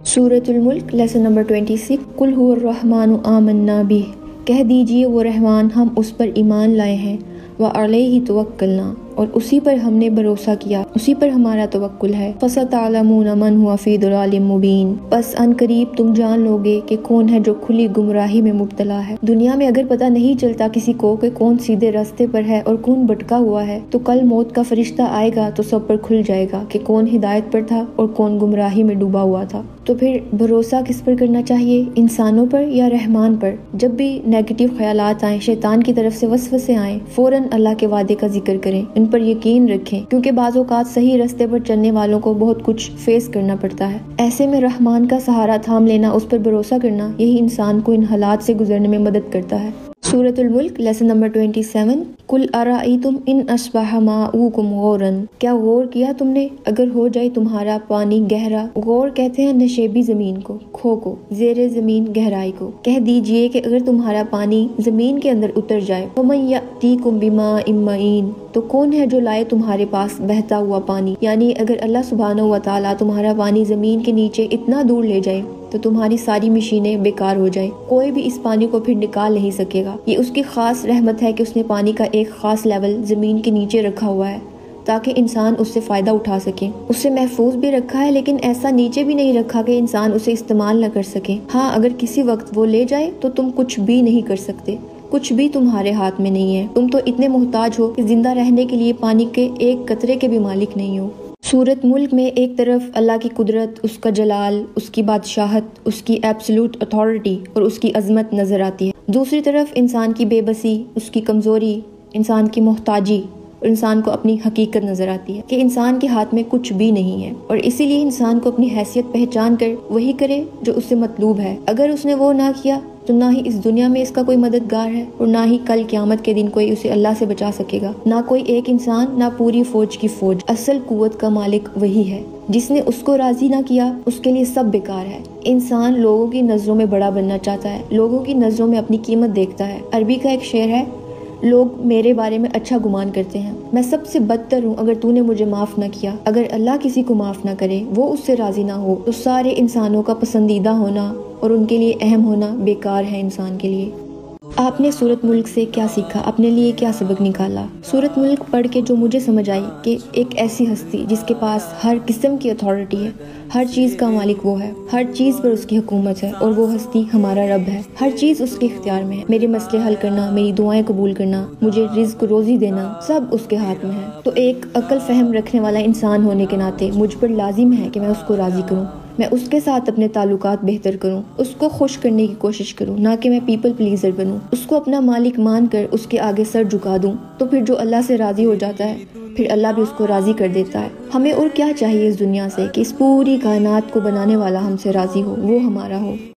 सूरत मुल्क lesson number 26 कुल हुर्रहमानु आमन्ना बिह, कह दीजिए वो रहमान हम उस पर ईमान लाए हैं, व अलैहि तवक्कलना, और उसी पर हमने भरोसा किया, उसी पर हमारा तवक्कुल है। फसतअलमून मन हुआ फी दलालिम मुबीन, बस अनकरीब तुम जान लोगे कि कौन है जो खुली गुमराही में मुब्तला है। दुनिया में अगर पता नहीं चलता किसी को कि कौन सीधे रास्ते पर है और कौन भटका हुआ है, तो कल मौत का फरिश्ता आएगा तो सब पर खुल जाएगा कि कौन हिदायत पर था और कौन गुमराही में डूबा हुआ था। तो फिर भरोसा किस पर करना चाहिए, इंसानों पर या रहमान पर? जब भी नेगेटिव ख्यालात आए, शैतान की तरफ से वसवसे आए, फौरन अल्लाह के वादे का जिक्र करें, इन पर यकीन रखें, क्योंकि बाज़ औक़ात सही रास्ते पर चलने वालों को बहुत कुछ फेस करना पड़ता है। ऐसे में रहमान का सहारा थाम लेना, उस पर भरोसा करना, यही इंसान को इन हालात से गुजरने में मदद करता है। सूरतुल मुल्क लेसन नंबर 27 कुल अराइतुम इन अस्बह माऊकुम गौरन, क्या गौर किया तुमने अगर हो जाए तुम्हारा पानी गहरा। गौर कहते हैं नशेबी जमीन को, खो को, ज़ेरे जमीन गहराई को। कह दीजिए कि अगर तुम्हारा पानी जमीन के अंदर उतर जाए, वमन यअतीकुम बिमाइन मईन, तो कौन है जो लाए तुम्हारे पास बहता हुआ पानी। यानी अगर अल्लाह सुब्हानहू व तआला तुम्हारा पानी जमीन के नीचे इतना दूर ले जाए तो तुम्हारी सारी मशीनें बेकार हो जाएं, कोई भी इस पानी को फिर निकाल नहीं सकेगा। ये उसकी खास रहमत है कि उसने पानी का एक खास लेवल जमीन के नीचे रखा हुआ है ताकि इंसान उससे फ़ायदा उठा सके। उससे महफूज भी रखा है, लेकिन ऐसा नीचे भी नहीं रखा कि इंसान उसे इस्तेमाल न कर सके। हाँ, अगर किसी वक्त वो ले जाए तो तुम कुछ भी नहीं कर सकते, कुछ भी तुम्हारे हाथ में नहीं है। तुम तो इतने मोहताज हो कि जिंदा रहने के लिए पानी के एक कतरे के भी मालिक नहीं हो। सूरत मुल्क में एक तरफ अल्लाह की कुदरत, उसका जलाल, उसकी बादशाहत, उसकी एब्सोल्यूट अथॉरिटी और उसकी अजमत नज़र आती है। दूसरी तरफ इंसान की बेबसी, उसकी कमज़ोरी, इंसान की मोहताजी और इंसान को अपनी हकीकत नज़र आती है कि इंसान के हाथ में कुछ भी नहीं है। और इसीलिए इंसान को अपनी हैसियत पहचान कर वही करे जो उससे मतलूब है। अगर उसने वो ना किया तो ना ही इस दुनिया में इसका कोई मददगार है और ना ही कल क़यामत के दिन कोई उसे अल्लाह से बचा सकेगा। ना कोई एक इंसान, ना पूरी फौज की फौज। असल कुव्वत का मालिक वही है। जिसने उसको राजी ना किया उसके लिए सब बेकार है। इंसान लोगों की नज़रों में बड़ा बनना चाहता है, लोगों की नज़रों में अपनी कीमत देखता है। अरबी का एक शेर है, लोग मेरे बारे में अच्छा गुमान करते हैं, मैं सबसे बदतर हूँ अगर तूने मुझे माफ़ न किया। अगर अल्लाह किसी को माफ़ न करे, वो उससे राज़ी ना हो, तो सारे इंसानों का पसंदीदा होना और उनके लिए अहम होना बेकार है इंसान के लिए। आपने सूरत मुल्क से क्या सीखा, अपने लिए क्या सबक निकाला? सूरत मुल्क पढ़ के जो मुझे समझ आई कि एक ऐसी हस्ती जिसके पास हर किस्म की अथॉरिटी है, हर चीज़ का मालिक वो है, हर चीज़ पर उसकी हुकूमत है, और वो हस्ती हमारा रब है। हर चीज़ उसके इख्तियार में है। मेरे मसले हल करना, मेरी दुआएं कबूल करना, मुझे रिज़्क रोज़ी देना, सब उसके हाथ में है। तो एक अक्ल फहम रखने वाला इंसान होने के नाते मुझ पर लाजिम है कि मैं उसको राज़ी करूँ, मैं उसके साथ अपने ताल्लुकात बेहतर करूं, उसको खुश करने की कोशिश करूं, ना कि मैं पीपल प्लीजर बनूं। उसको अपना मालिक मानकर उसके आगे सर झुका दूं। तो फिर जो अल्लाह से राज़ी हो जाता है, फिर अल्लाह भी उसको राज़ी कर देता है। हमें और क्या चाहिए इस दुनिया से कि इस पूरी कायनात को बनाने वाला हमसे राज़ी हो, वो हमारा हो।